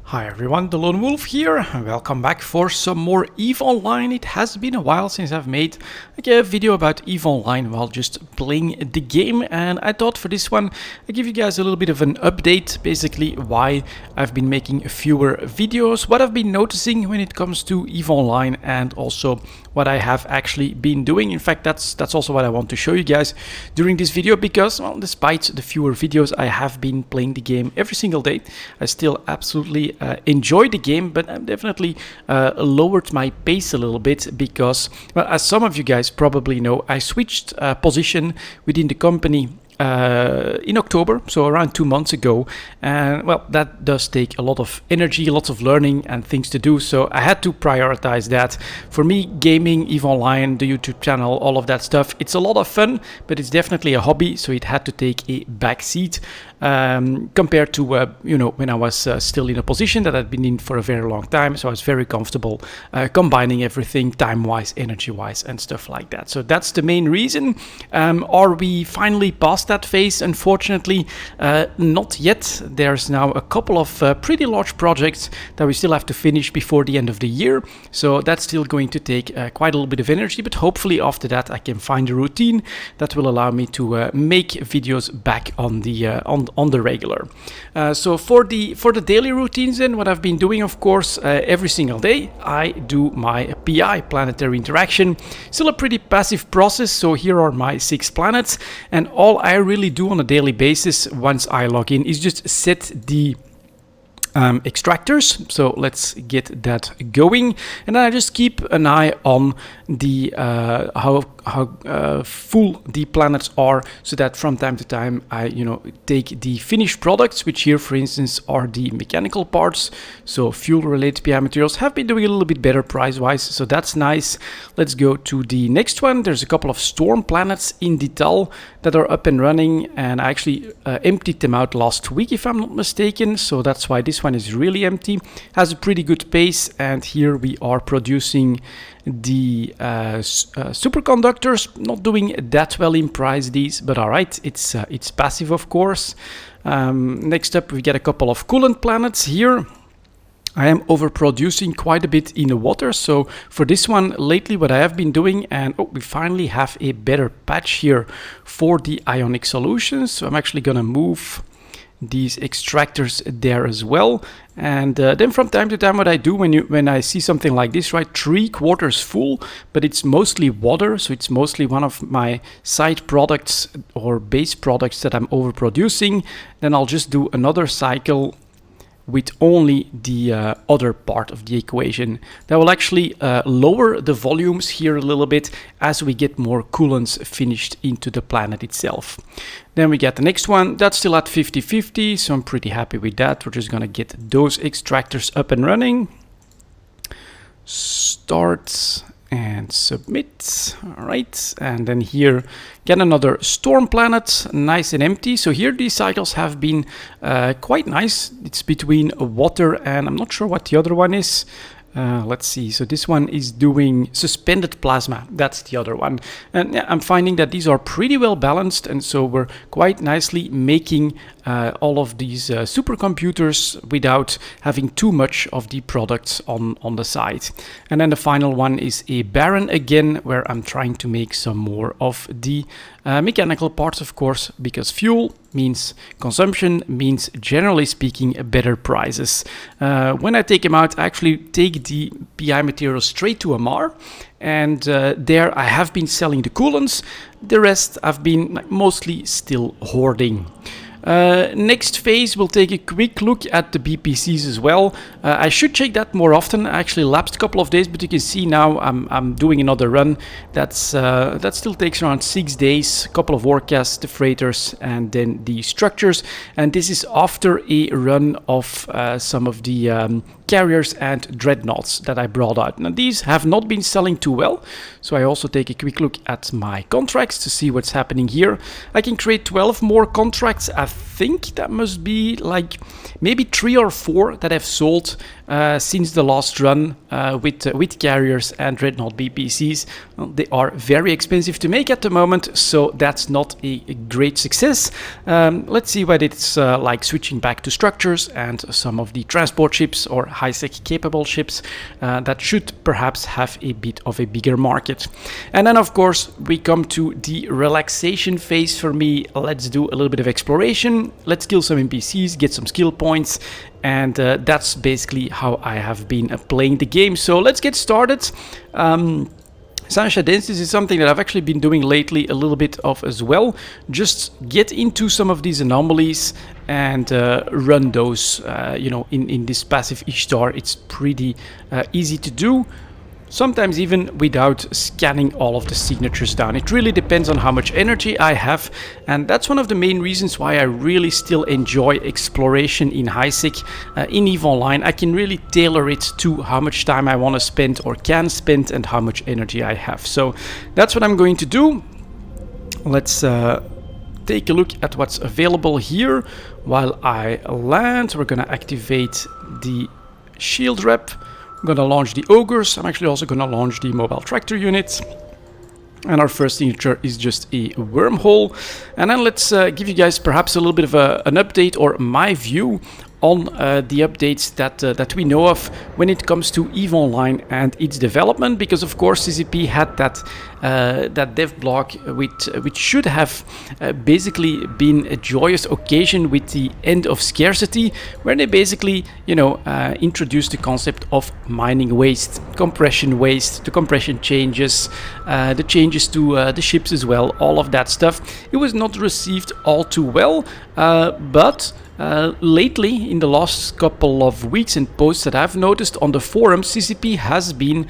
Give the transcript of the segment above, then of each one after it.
Hi everyone, delonewolf here. Welcome back for some more EVE Online. It has been a while since I've made a video about EVE Online while just playing the game, and I thought for this one I'd give you guys a little bit of an update, basically why I've been making fewer videos, what I've been noticing when it comes to EVE Online, and also what I have actually been doing. In fact, that's also what I want to show you guys during this video, because, well, despite the fewer videos, I have been playing the game every single day. I still absolutely enjoy the game, but I've definitely lowered my pace a little bit because, well, as some of you guys probably know, I switched position within the company in October, so around 2 months ago, and well, that does take a lot of energy, lots of learning and things to do, so I had to prioritize that. For me, gaming, EVE Online, the YouTube channel, all of that stuff, it's a lot of fun, but it's definitely a hobby, so it had to take a back seat compared to you know, when I was still in a position that I'd been in for a very long time, so I was very comfortable combining everything time-wise, energy-wise and stuff like that. So that's the main reason. Are we finally past that phase? Unfortunately, not yet. There's now a couple of pretty large projects that we still have to finish before the end of the year, so that's still going to take quite a little bit of energy, but hopefully after that I can find a routine that will allow me to make videos back on the on the regular. So for the daily routines, then, what I've been doing, of course, every single day I do my PI, planetary interaction. Still a pretty passive process, so here are my 6 planets, and all I really do on a daily basis once I log in is just set the extractors. So let's get that going, and then I just keep an eye on the how full the planets are, so that from time to time I take the finished products, which here for instance are the mechanical parts, so fuel related PI materials have been doing a little bit better price wise, so that's nice. Let's go to the next one. There's a couple of storm planets in detail that are up and running, and I actually emptied them out last week if I'm not mistaken, so that's why this one is really empty. Has a pretty good pace, and here we are producing the superconductors. Not doing that well in price, these, but all right, it's passive, of course. Next up we get a couple of coolant planets. Here I am overproducing quite a bit in the water, so for this one lately what I have been doing, and we finally have a better patch here for the ionic solutions, so I'm actually gonna move these extractors there as well. And then from time to time what I do when I see something like this, right, 3/4 full, but it's mostly water, so it's mostly one of my side products or base products that I'm overproducing, then I'll just do another cycle with only the other part of the equation. That will actually lower the volumes here a little bit as we get more coolants finished into the planet itself. Then we get the next one that's still at 50-50, so I'm pretty happy with that. We're just gonna get those extractors up and running. Start and submit. All right, and then here get another storm planet, nice and empty. So here these cycles have been quite nice. It's between water and I'm not sure what the other one is. Let's see, so this one is doing suspended plasma, that's the other one. And yeah, I'm finding that these are pretty well balanced, and so we're quite nicely making all of these supercomputers without having too much of the products on the side. And then the final one is a barren again, where I'm trying to make some more of the mechanical parts, of course, because fuel means consumption, means generally speaking better prices. When I take them out, I actually take the PI material straight to Amar, and there I have been selling the coolants. The rest I've been mostly still hoarding. Next phase, we'll take a quick look at the BPCs as well. I should check that more often. I actually lapsed a couple of days, but you can see now I'm doing another run. That still takes around 6 days, a couple of warcasts, the freighters, and then the structures. And this is after a run of some of the carriers and dreadnoughts that I brought out. Now these have not been selling too well, so I also take a quick look at my contracts to see what's happening here. I can create 12 more contracts. I think that must be like maybe 3 or 4 that have sold since the last run with carriers and Dreadnought BPCs. Well, they are very expensive to make at the moment, so that's not a great success. Let's see what it's like switching back to structures and some of the transport ships or high-sec capable ships that should perhaps have a bit of a bigger market. And then of course we come to the relaxation phase for me. Let's do a little bit of exploration, let's kill some NPCs, get some skill points, and that's basically how I have been playing the game. So let's get started. Sancha Densis is something that I've actually been doing lately a little bit of as well. Just get into some of these anomalies and run those, you know, in this passive Ishtar. It's pretty easy to do. Sometimes even without scanning all of the signatures down. It really depends on how much energy I have, and that's one of the main reasons why I really still enjoy exploration in HiSec. In EVE Online, I can really tailor it to how much time I want to spend or can spend and how much energy I have. So that's what I'm going to do. Let's take a look at what's available here. While I land, we're going to activate the shield rep. I'm going to launch the ogres. I'm actually also going to launch the mobile tractor unit. And our first signature is just a wormhole. And then let's give you guys perhaps a little bit of an update or my view on the updates that we know of when it comes to EVE Online and its development, because of course CCP had that dev blog which should have basically been a joyous occasion with the end of scarcity, where they basically, you know, introduced the concept of mining waste, compression waste, the compression changes, the changes to the ships as well, all of that stuff. It was not received all too well, but lately, in the last couple of weeks and posts that I've noticed on the forums, CCP has been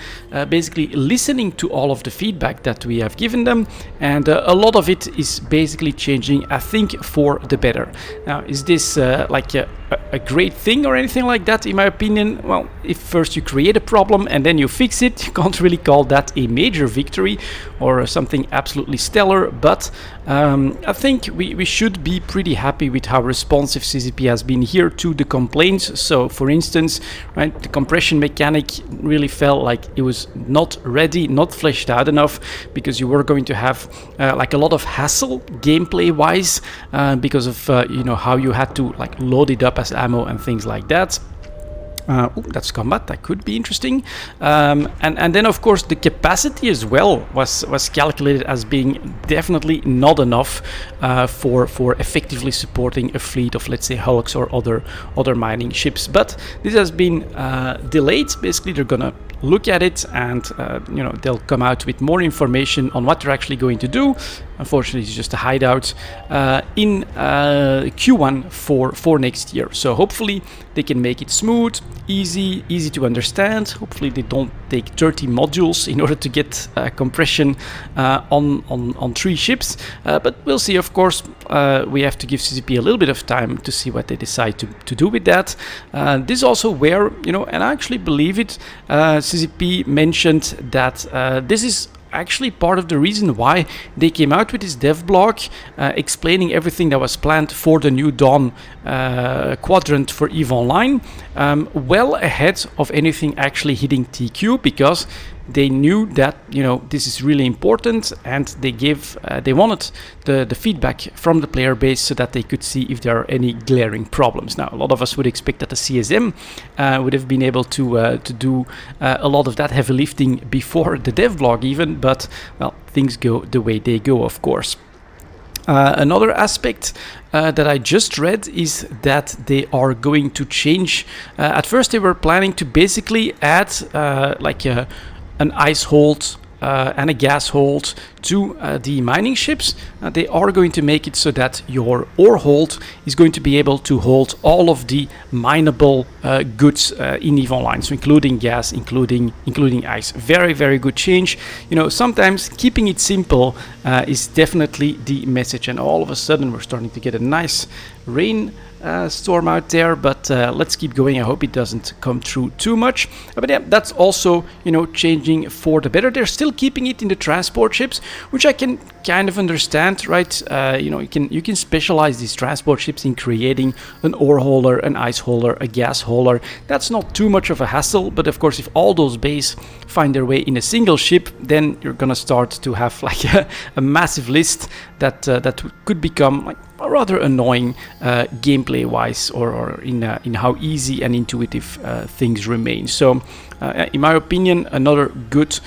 basically listening to all of the feedback that we have given them, and a lot of it is basically changing, I think, for the better. Now, is this like a great thing or anything like that? In my opinion, well, if first you create a problem and then you fix it, you can't really call that a major victory or something absolutely stellar, but I think we should be pretty happy with how responsive CCP has been here to the complaints. So for instance, right, the compression mechanic really felt like it was not ready, not fleshed out enough, because you were going to have like a lot of hassle gameplay wise because of you know, how you had to like load it up as ammo and things like that. Ooh, that's combat, that could be interesting. And then of course the capacity as well was calculated as being definitely not enough for effectively supporting a fleet of, let's say, Hulks or other mining ships. But this has been delayed. Basically they're gonna look at it and you know, they'll come out with more information on what they're actually going to do. Unfortunately, it's just a hideout in Q1 for next year. So hopefully they can make it smooth, easy to understand. Hopefully they don't take 30 modules in order to get compression on 3 ships. But we'll see, of course. We have to give CCP a little bit of time to see what they decide to do with that. This is also where, you know, and I actually believe it, CCP mentioned that this is actually part of the reason why they came out with this dev blog explaining everything that was planned for the new Dawn quadrant for EVE Online, well ahead of anything actually hitting TQ, because they knew that, you know, this is really important, and they wanted the feedback from the player base so that they could see if there are any glaring problems. Now, a lot of us would expect that the CSM would have been able to do a lot of that heavy lifting before the dev blog even, but well, things go the way they go, of course. Another aspect that I just read is that they are going to change. At first they were planning to basically add like an ice hold and a gas hold to the mining ships. They are going to make it so that your ore hold is going to be able to hold all of the mineable goods in EVE Online, so including gas, including ice. Very, very good change. You know, sometimes keeping it simple is definitely the message, and all of a sudden we're starting to get a nice rain storm out there, but let's keep going. I hope it doesn't come through too much. But yeah, that's also, you know, changing for the better. They're still keeping it in the transport ships, which I can kind of understand, right? You know, you can specialize these transport ships in creating an ore holder, an ice holder, a gas holder. That's not too much of a hassle, but of course, if all those bays find their way in a single ship, then you're gonna start to have like a massive list that that could become like rather annoying gameplay wise, or in how easy and intuitive things remain. So in my opinion, another good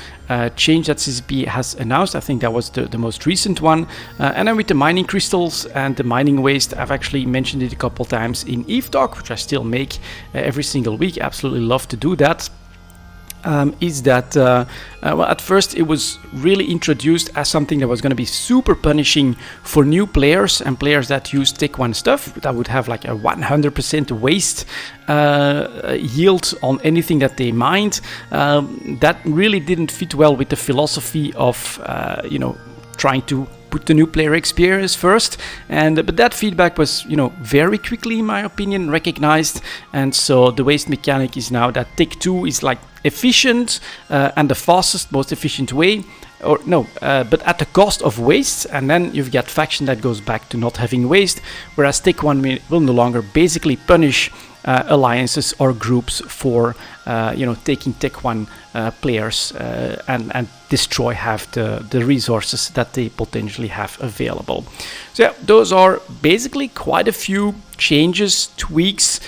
change that CCP has announced, I think that was the most recent one. And then with the mining crystals and the mining waste, I've actually mentioned it a couple times in Eve Talk, which I still make every single week. Absolutely love to do that. Is that well, at first it was really introduced as something that was going to be super punishing for new players and players that use Tech 1 stuff, that would have like a 100% waste yield on anything that they mined. That really didn't fit well with the philosophy of you know, trying to put the new player experience first, but that feedback was, you know, very quickly, in my opinion, recognized. And so the waste mechanic is now that Tech 2 is like efficient and the fastest, most efficient way, or no, but at the cost of waste. And then you've got faction that goes back to not having waste, whereas Tech 1 will no longer basically punish alliances or groups for you know, taking Tech 1 players and destroy half the resources that they potentially have available. So yeah, those are basically quite a few changes, tweaks,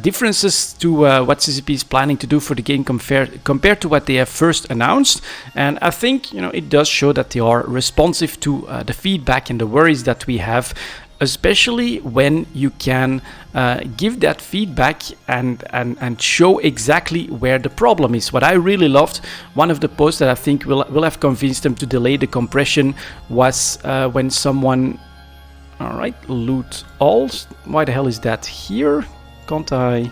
differences to what CCP is planning to do for the game compared to what they have first announced. And I think, you know, it does show that they are responsive to the feedback and the worries that we have, especially when you can give that feedback and show exactly where the problem is. What I really loved, one of the posts that I think will have convinced them to delay the compression, was when someone, all right, loot all. Why the hell is that here? Can't I?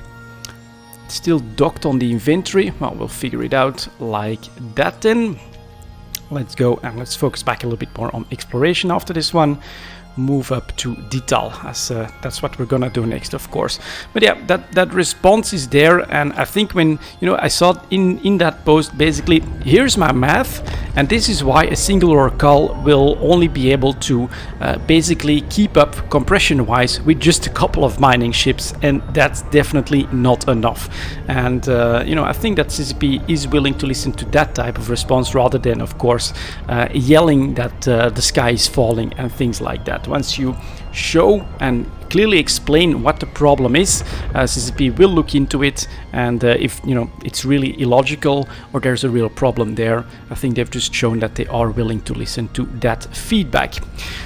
It's still docked on the inventory. Well, we'll figure it out like that then. Let's go and let's focus back a little bit more on exploration after this one. Move up to detail, as that's what we're gonna do next, of course. But yeah, that response is there, and I think when, you know, I saw in that post, basically, here's my math, and this is why a single ore cull will only be able to basically keep up compression wise with just a couple of mining ships, and that's definitely not enough. And you know, I think that CCP is willing to listen to that type of response rather than, of course, yelling that the sky is falling and things like that. Once you show and clearly explain what the problem is, CCP will look into it, and if, you know, it's really illogical or there's a real problem there, I think they've just shown that they are willing to listen to that feedback.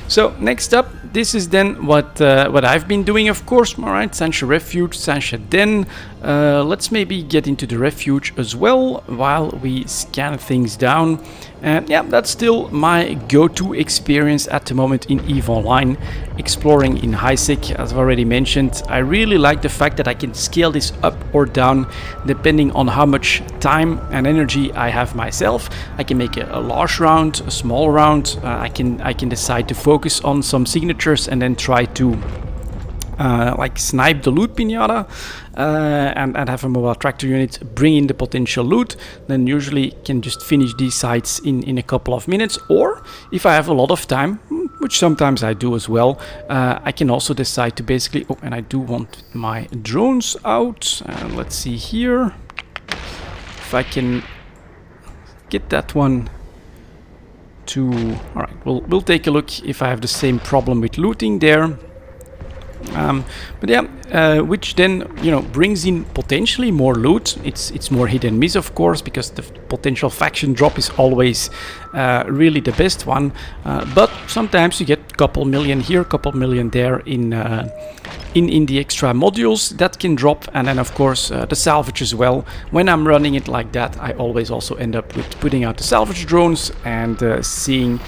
So next up, this is then what I've been doing, of course. All right, Sancha Refuge, Sancha Den. Let's maybe get into the refuge as well while we scan things down. And yeah, that's still my go-to experience at the moment in EVE Online, exploring in HiSec. As I've already mentioned, I really like the fact that I can scale this up or down depending on how much time and energy I have myself. I can make a large round, a small round. I can decide to focus on some signatures and then try to like snipe the loot pinata and have a mobile tractor unit bring in the potential loot. Then usually can just finish these sites in a couple of minutes, or if I have a lot of time, which sometimes I do as well, I can also decide to basically, oh, and I do want my drones out. Let's see here if I can get that one to, all right, we'll take a look if I have the same problem with looting there. But yeah, which then, you know, brings in potentially more loot. It's more hit and miss, of course, because the potential faction drop is always really the best one. But sometimes you get a couple million here, couple million there in the extra modules that can drop, and then of course the salvage as well. When I'm running it like that, I always also end up with putting out the salvage drones and seeing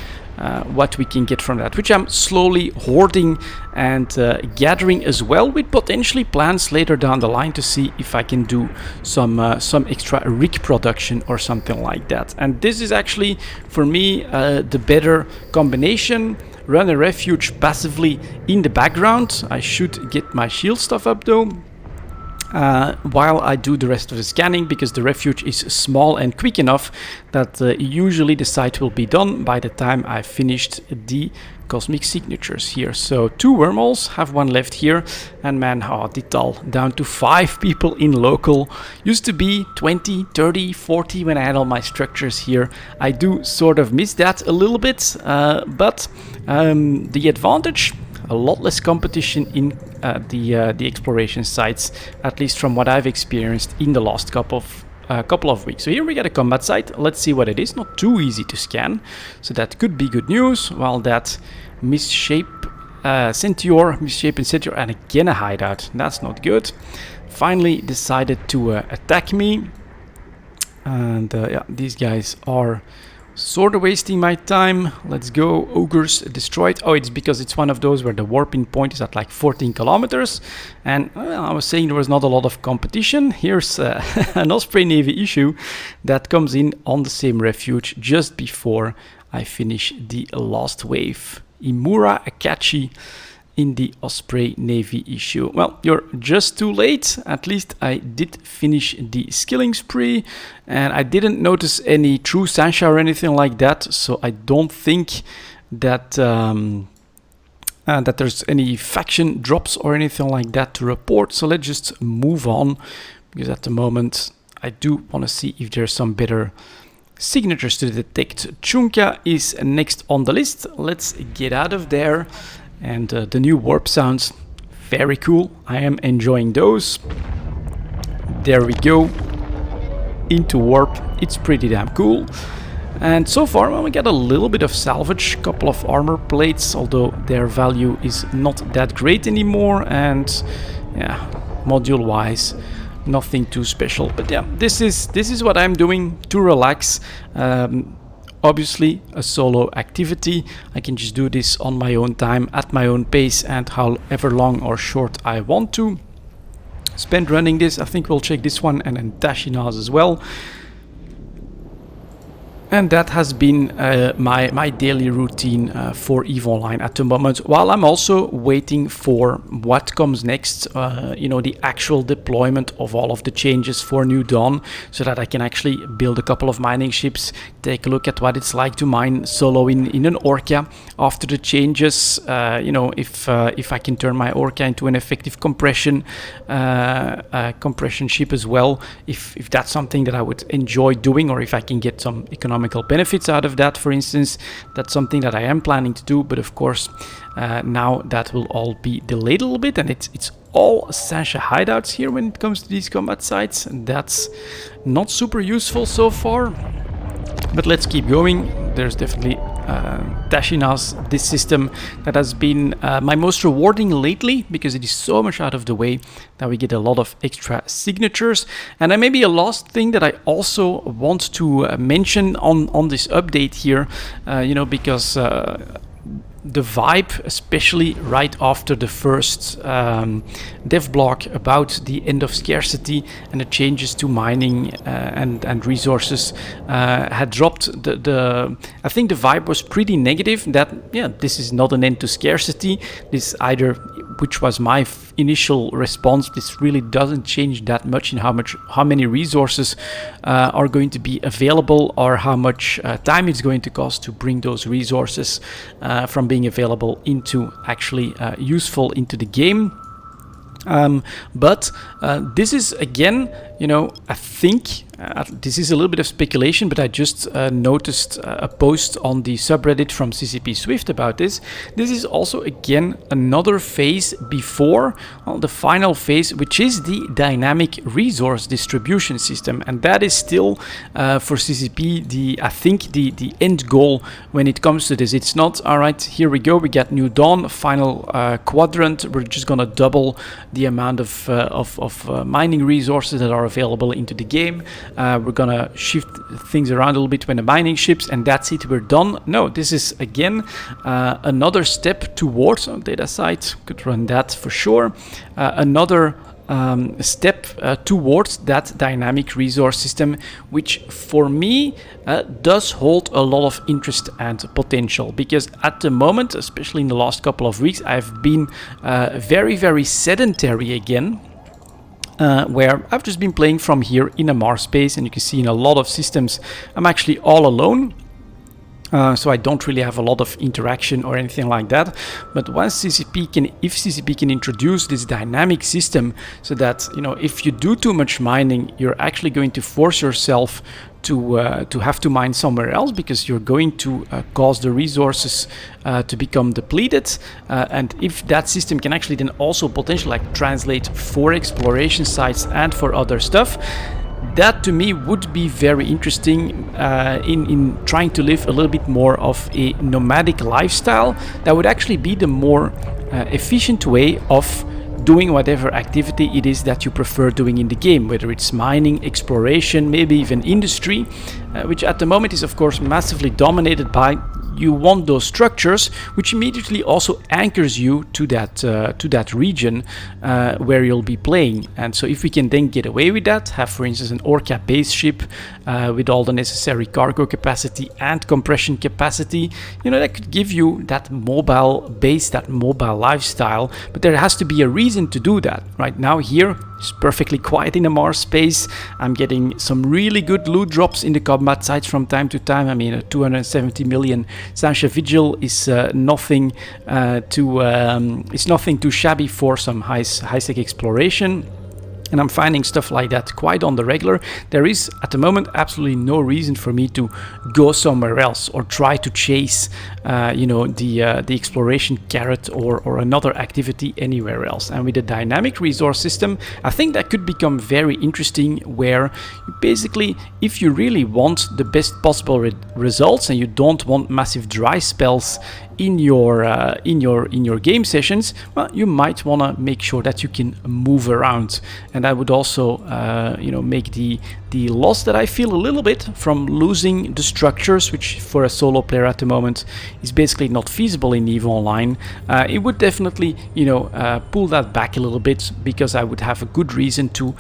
what we can get from that, which I'm slowly hoarding and gathering as well, with potentially plans later down the line to see if I can do some extra rig production or something like that. And this is actually for me the better combination, run a refuge passively in the background. I should get my shield stuff up though. While I do the rest of the scanning, because the refuge is small and quick enough that usually the site will be done by the time I finished the cosmic signatures here. So 2 wormholes, have 1 left here, and man, Dital, down to 5 people in local. Used to be 20, 30, 40 when I had all my structures here. I do sort of miss that a little bit, but the advantage, a lot less competition in the exploration sites, at least from what I've experienced in the last couple of weeks. So here we got a combat site. Let's see what it is. Not too easy to scan, so that could be good news. While that misshapen Centaur, and again a hideout. That's not good. Finally decided to attack me, and yeah, these guys are sort of wasting my time. Let's go. Ogres destroyed. Oh, it's because it's one of those where the warping point is at like 14 kilometers. And well, I was saying there was not a lot of competition. Here's an Osprey Navy issue that comes in on the same refuge just before I finish the last wave. Imura Akachi in the Osprey Navy issue. Well, you're just too late. At least I did finish the skilling spree, and I didn't notice any true Sancha or anything like that, so I don't think that that there's any faction drops or anything like that to report. So let's just move on, because at the moment I do want to see if there's some better signatures to detect. Chunka is next on the list. Let's get out of there. And the new warp sounds, very cool. I am enjoying those. There we go. Into warp. It's pretty damn cool. And so far, well, we got a little bit of salvage, couple of armor plates, although their value is not that great anymore. And yeah, module-wise, nothing too special. But yeah, this is what I'm doing to relax. Obviously a solo activity. I can just do this on my own time, at my own pace, and however long or short I want to spend running this. I think we'll check this one and then Tashinas as well. And that has been my daily routine for EVE Online at the moment, while I'm also waiting for what comes next, you know, the actual deployment of all of the changes for New Dawn, so that I can actually build a couple of mining ships, take a look at what it's like to mine solo in an Orca after the changes, you know, if I can turn my Orca into an effective compression ship as well, if that's something that I would enjoy doing, or if I can get some economical benefits out of that, for instance. That's something that I am planning to do, but of course now that will all be delayed a little bit, and it's all Sancha hideouts here when it comes to these combat sites, and that's not super useful so far. But let's keep going. There's definitely Tashinas, this system that has been my most rewarding lately, because it is so much out of the way that we get a lot of extra signatures. And then maybe a last thing that I also want to mention on this update here, you know, because the vibe, especially right after the first dev block about the end of scarcity and the changes to mining and resources had dropped. I think the vibe was pretty negative, that yeah, this is not an end to scarcity. This either, which was my initial response, this really doesn't change that much in how many resources are going to be available, or how much time it's going to cost to bring those resources from being available into actually useful into the game. But this is, again, you know, I think this is a little bit of speculation, but I just noticed a post on the subreddit from CCP Swift about this. This is also, again, another phase before the final phase, which is the dynamic resource distribution system, and that is still for CCP I think the end goal when it comes to this. It's not, all right, here we go, we got New Dawn, final quadrant, we're just gonna double the amount of mining resources that are available into the game. We're gonna shift things around a little bit when the mining ships, and that's it, we're done. No, this is again another step towards data site. Could run that for sure. Another step towards that dynamic resource system, which for me does hold a lot of interest and potential, because at the moment, especially in the last couple of weeks, I've been very sedentary again. Where I've just been playing from here in a Mars space, and you can see in a lot of systems I'm actually all alone. So I don't really have a lot of interaction or anything like that. But once if CCP can introduce this dynamic system, so that, you know, if you do too much mining, you're actually going to force yourself to have to mine somewhere else, because you're going to cause the resources to become depleted. And if that system can actually then also potentially like translate for exploration sites and for other stuff, that to me would be very interesting in trying to live a little bit more of a nomadic lifestyle. That would actually be the more efficient way of doing whatever activity it is that you prefer doing in the game, whether it's mining, exploration, maybe even industry, which at the moment is of course massively dominated by, you want those structures, which immediately also anchors you to that region where you'll be playing. And so if we can then get away with that, have for instance an Orca base ship with all the necessary cargo capacity and compression capacity, you know, that could give you that mobile base, that mobile lifestyle. But there has to be a reason to do that. Right now here it's perfectly quiet in the Mars space. I'm getting some really good loot drops in the combat sites from time to time. I mean, a 270 million Sancha Vigil is nothing too shabby for some high-tech exploration. And I'm finding stuff like that quite on the regular. There is at the moment absolutely no reason for me to go somewhere else or try to chase the exploration carrot or another activity anywhere else. And with the dynamic resource system, I think that could become very interesting, where basically if you really want the best possible results and you don't want massive dry spells in your game sessions, well, you might want to make sure that you can move around. And I would also make the loss that I feel a little bit from losing the structures, which for a solo player at the moment is basically not feasible in EVE Online. It would definitely pull that back a little bit, because I would have a good reason to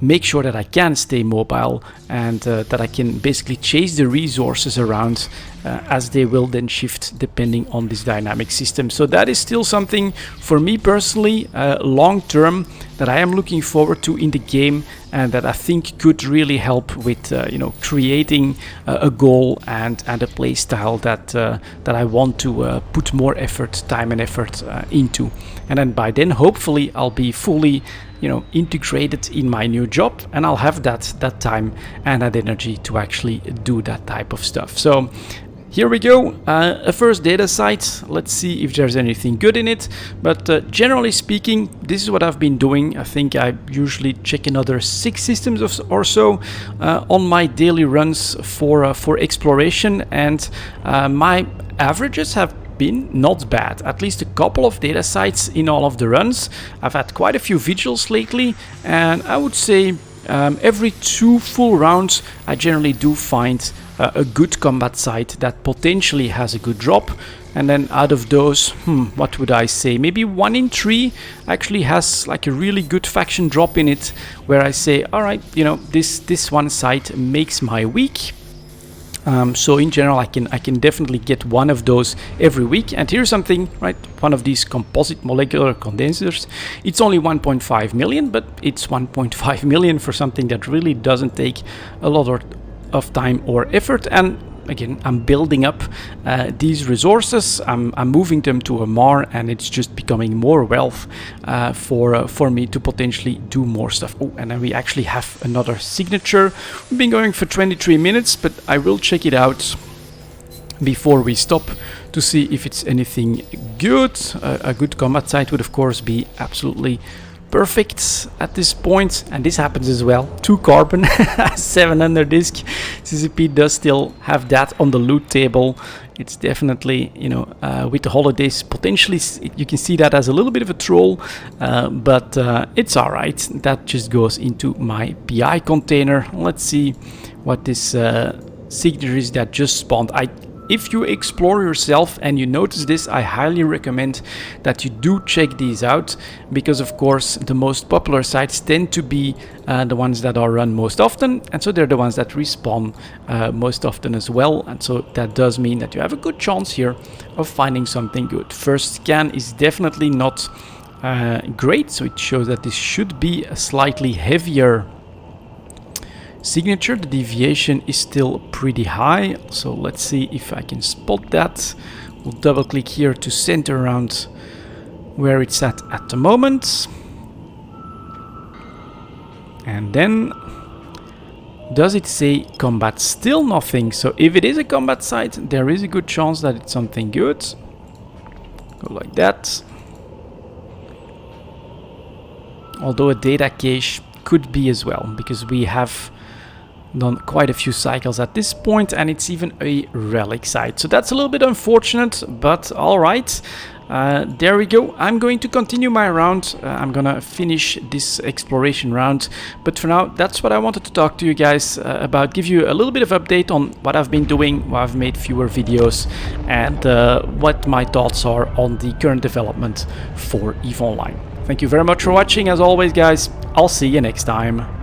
make sure that I can stay mobile and that I can basically chase the resources around as they will then shift depending on this dynamic system. So that is still something for me personally long term that I am looking forward to in the game, and that I think could really help with creating a goal and a play style that I want to put more time and effort into. And then by then hopefully I'll be fully integrated in my new job, and I'll have that time and that energy to actually do that type of stuff. So here we go, a first data site. Let's see if there's anything good in it. But generally speaking, this is what I've been doing. I think I usually check another 6 systems or so on my daily runs for exploration, and my averages have been not bad. At least a couple of data sites in all of the runs. I've had quite a few vigils lately, and I would say every 2 full rounds I generally do find a good combat site that potentially has a good drop. And then out of those, what would I say, maybe 1 in 3 actually has like a really good faction drop in it, where I say, all right, this one site makes my week. So in general, I can definitely get one of those every week. And here's something, right? One of these composite molecular condensers. It's only 1.5 million, but it's 1.5 million for something that really doesn't take a lot of time or effort. And again, I'm building up these resources. I'm moving them to a Mar, and it's just becoming more wealth for me to potentially do more stuff. Oh, and then we actually have another signature. We've been going for 23 minutes, but I will check it out before we stop to see if it's anything good. A good combat site would of course be absolutely perfect at this point, and this happens as well. 2 carbon, 7 under disc. CCP does still have that on the loot table. It's definitely, with the holidays, potentially you can see that as a little bit of a troll, but it's alright. That just goes into my PI container. Let's see what this signature is that just spawned. if you explore yourself and you notice this, I highly recommend that you do check these out, because of course the most popular sites tend to be the ones that are run most often, and so they're the ones that respawn most often as well, and so that does mean that you have a good chance here of finding something good. First scan is definitely not great, so it shows that this should be a slightly heavier signature. The deviation is still pretty high, so let's see if I can spot that. We'll double click here to center around where it's at the moment, and then does it say combat? Still nothing. So if it is a combat site, there is a good chance that it's something good. Go like that. Although a data cache could be as well, because we have done quite a few cycles at this point, and it's even a relic site. So that's a little bit unfortunate, but alright. There we go. I'm going to continue my round. I'm gonna finish this exploration round, but for now that's what I wanted to talk to you guys about, give you a little bit of update on what I've been doing, why I've made fewer videos, and what my thoughts are on the current development for EVE Online. Thank you very much for watching. As always guys, I'll see you next time.